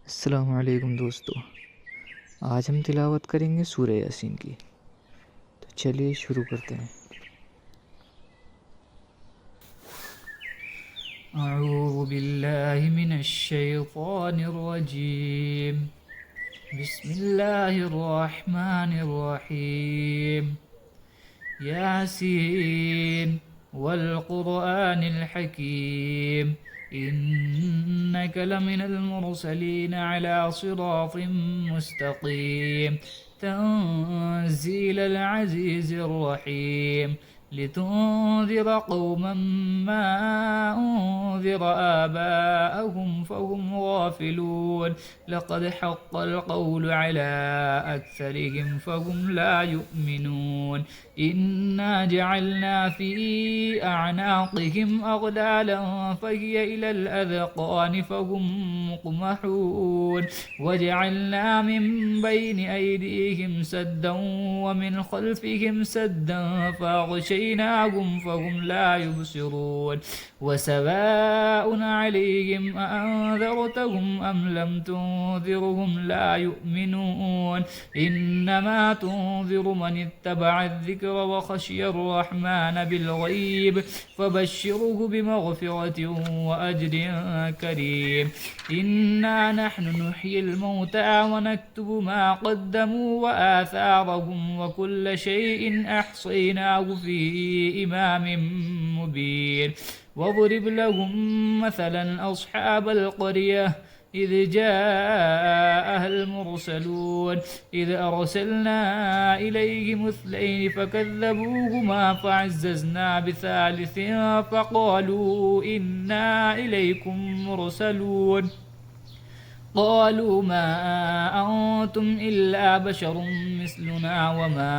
अस्सलाम वालेकुम दोस्तों। आज हम तिलावत करेंगे सूरह यासीन की। तो चलिए शुरू करते हैं। أعوذ بالله من الشيطان الرجيم. بسم الله الرحمن الرحيم. ياسين والقرآن الحكيم إنك لمن المرسلين على صراط مستقيم تنزيل العزيز الرحيم لتنذر قوما ما أنذر آباءهم فهم غافلون لقد حق القول على أكثرهم فهم لا يؤمنون إنا جعلنا في أعناقهم أغلالا فهي إلى الأذقان فهم مقمحون وجعلنا من بين أيديهم سدا ومن خلفهم سدا فأغشيناهم فهم لا يبصرون وسواء عليهم أأنذرتهم أم لم تنذرهم لا يؤمنون إنما تنذر من اتبع الذكر وخشي الرحمن بالغيب فبشره بمغفرة وأجر كريم إنا نحن نحيي الموتى ونكتب ما قدموا وآثارهم وكل شيء أحصيناه في إمام مبين واضرب لهم مثلا أصحاب القرية إذ جاءها المرسلون إذ أرسلنا إليهم اثنين فكذبوهما فعززنا بثالث فقالوا إنا إليكم مرسلون قالوا ما أنتم إلا بشر مثلنا وما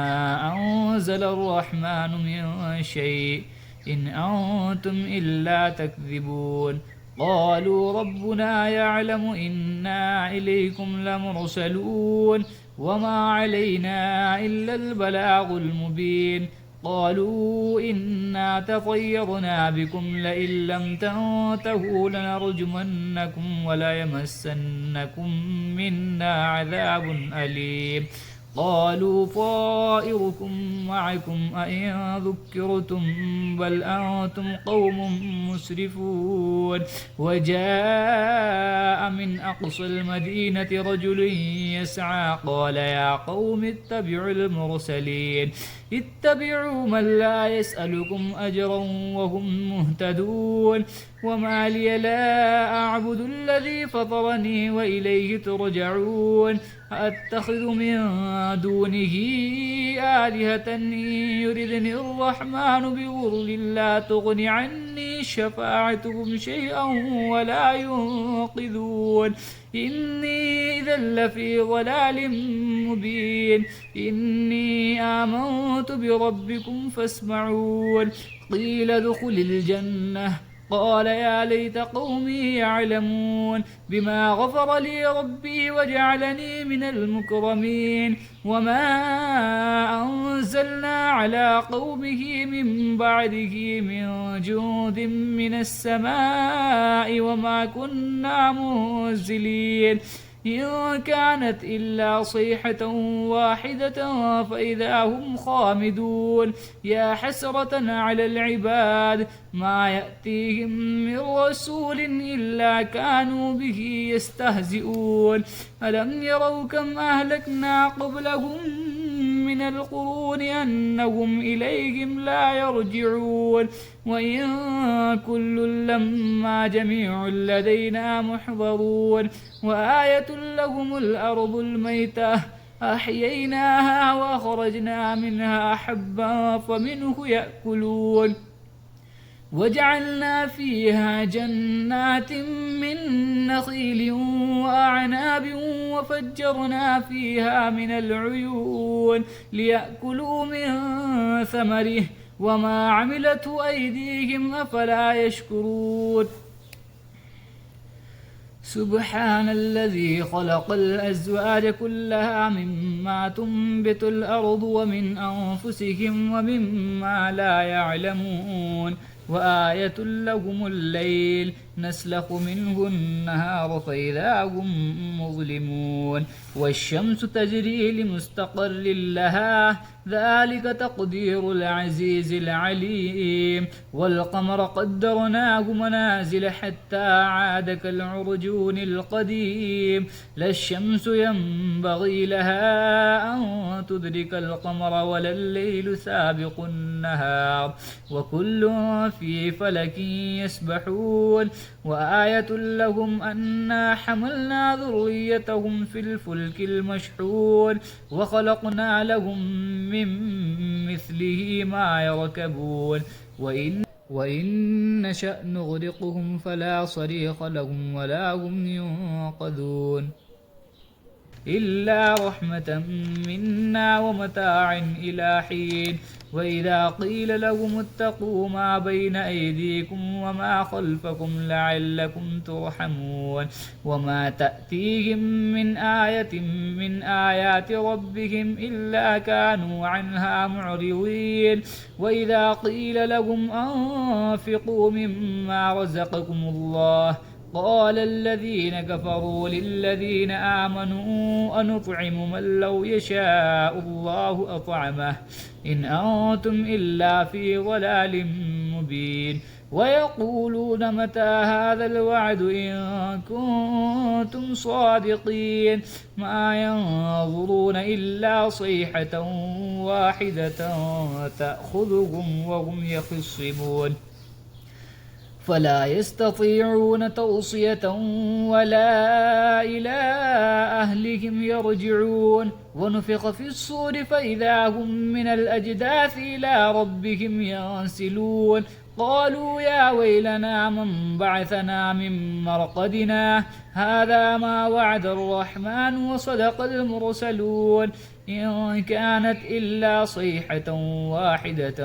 أنزل الرحمن من شيء إن أنتم إلا تكذبون قالوا ربنا يعلم إنا إليكم لمرسلون وما علينا إلا البلاغ المبين قالوا إنا تطيرنا بكم لئن لم تنتهوا لنرجمنكم وليمسنكم منا عذاب أليم قالوا طائركم معكم أئن ذكرتم بل أنتم قوم مسرفون وجاء من أقصى المدينة رجل يسعى قال يا قوم اتبعوا المرسلين اتبعوا من لا يسألكم أجرا وهم مهتدون وما لي لا أعبد الذي فطرني وإليه ترجعون أتخذ من دونه آلهة إن يردني الرحمن بضر لا تغن عني شفاعتهم شيئا ولا ينقذون إني إذا لفي ضلال مبين إني آمنت بربكم فاسمعون قيل ادخل الجنة قال يا ليت قومي يعلمون بما غفر لي ربي وجعلني من المكرمين وما أنزلنا على قومه من بعده من جند من السماء وما كنا منزلين إن كانت إلا صيحة واحدة فإذا هم خامدون يا حسرة على العباد ما يأتيهم من رسول إلا كانوا به يستهزئون ألم يروا كم أهلكنا قبلهم من القرون أنهم إليهم لا يرجعون وإن كل لما جميع لدينا محضرون وآية لهم الأرض الميتة أحييناها وأخرجنا منها حبا فمنه يأكلون وجعلنا فيها جنات من نخيل وأعناب وفجرنا فيها من العيون ليأكلوا من ثمره وما عملته أيديهم أفلا يشكرون سبحان الذي خلق الأزواج كلها مما تنبت الأرض ومن أنفسهم ومما لا يعلمون وآية لهم الليل نسلخ منه النهار فإذا هم مظلمون والشمس تجري لمستقر لها ذلك تقدير العزيز العليم والقمر قدرناه منازل حتى عاد كالعرجون القديم لا الشمس ينبغي لها أن تدرك القمر ولا الليل سابق النهار وكل في فلك يسبحون وآية لهم أنا حملنا ذريتهم في الفلك المشحون وخلقنا لهم من مثله ما يركبون وإن نشأ نغرقهم فلا صريخ لهم ولا هم ينقذون إلا رحمة منا ومتاع إلى حين وإذا قيل لهم اتقوا ما بين أيديكم وما خلفكم لعلكم ترحمون وما تأتيهم من آية من آيات ربهم إلا كانوا عنها معرضين وإذا قيل لهم أنفقوا مما رزقكم الله قال الذين كفروا للذين آمنوا أنطعم من لو يشاء الله أطعمه إن أنتم إلا في ضلال مبين ويقولون متى هذا الوعد إن كنتم صادقين ما ينظرون إلا صيحة واحدة تأخذهم وهم يخصمون فلا يستطيعون توصية ولا إلى أهلهم يرجعون ونفخ في الصور فإذا هم من الأجداث إلى ربهم ينسلون قالوا يا ويلنا من بعثنا من مرقدنا هذا ما وعد الرحمن وصدق المرسلون إن كانت إلا صيحة واحدة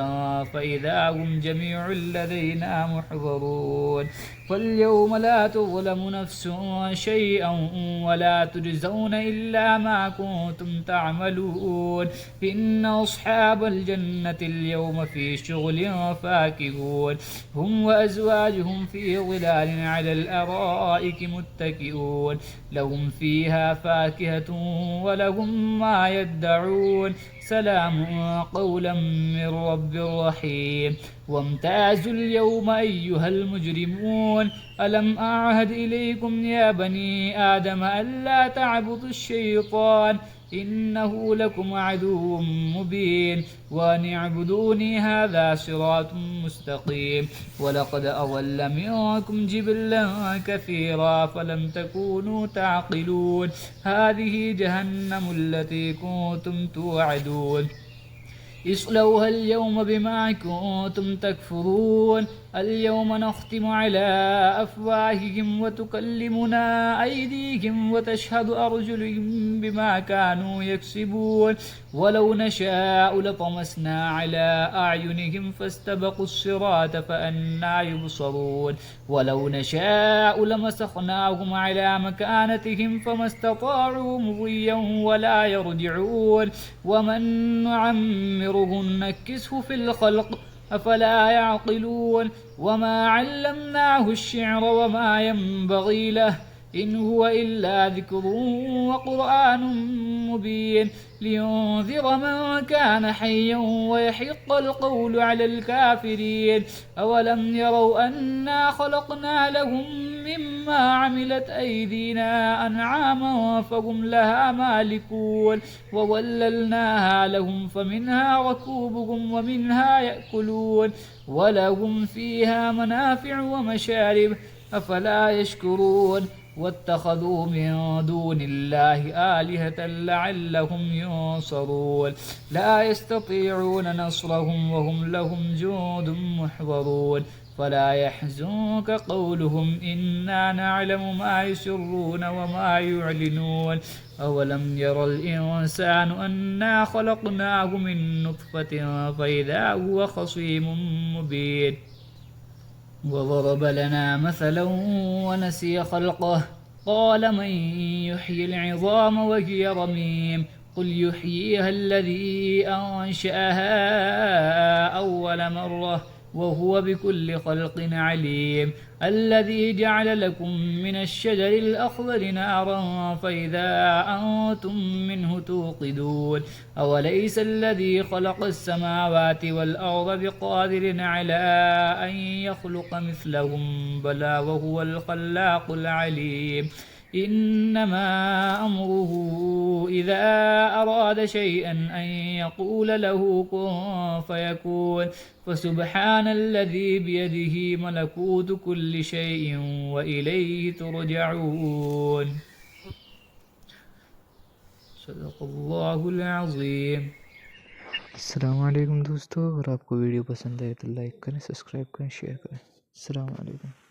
فإذا هم جميع لدينا محضرون فاليوم لا تظلم نفس شيئا ولا تجزون إلا ما كنتم تعملون إن أصحاب الجنة اليوم في شغل فاكهون هم وأزواجهم في ظلال على الأرائك متكئون لهم فيها فاكهة ولهم ما يدعون سلام قولا من رب رحيم وامتازوا اليوم أيها المجرمون ألم أعهد إليكم يا بني آدم ألا تعبدوا الشيطان إنه لكم عدو مبين وأن اعبدوني هذا صراط مستقيم ولقد أضل منكم جبلا كثيرا فلم تكونوا تعقلون هذه جهنم التي كنتم توعدون اصلوها اليوم بما كنتم تكفرون اليوم نختم على أفواههم وتكلمنا أيديهم وتشهد أرجلهم بما كانوا يكسبون ولو نشاء لطمسنا على أعينهم فاستبقوا الصراط فأنى يبصرون ولو نشاء لمسخناهم على مكانتهم فما استطاعوا مضيا ولا يرجعون ومن نعمره نكسه في الخلق أفلا يعقلون وما علمناه الشعر وما ينبغي له إن هو إلا ذكر وقرآن مبين لينذر من كان حيا ويحق القول على الكافرين أولم يروا أنا خلقنا لهم مما عملت أيدينا أنعاما فهم لها مالكون وظللناها لهم فمنها ركوبهم ومنها يأكلون ولهم فيها منافع ومشارب أفلا يشكرون واتخذوا من دون الله آلهة لعلهم ينصرون لا يستطيعون نصرهم وهم لهم جند محضرون فلا يحزنك قولهم إنا نعلم ما يسرون وما يعلنون أولم ير الإنسان أنا خلقناه من نطفة فإذا هو خصيم مبين وضرب لنا مثلا ونسي خلقه قال من يحيي العظام وهي رميم قل يحييها الذي أنشأها أول مرة وهو بكل خلق عليم الذي جعل لكم من الشجر الأخضر نارا فإذا أنتم منه توقدون أوليس الذي خلق السماوات والأرض بقادر على أن يخلق مثلهم بلى وهو الخلاق العليم إنما أمره إذا أراد شيئا أن يقول له كن فيكون فسبحان الذي بيده ملكوت كل شيء وإليه ترجعون صدق الله العظيم। अस्सलाम वालेकुम दोस्तों, और आपको वीडियो पसंद आए तो लाइक करें, सब्सक्राइब करें, शेयर करें। अस्सलाम वालेकुम।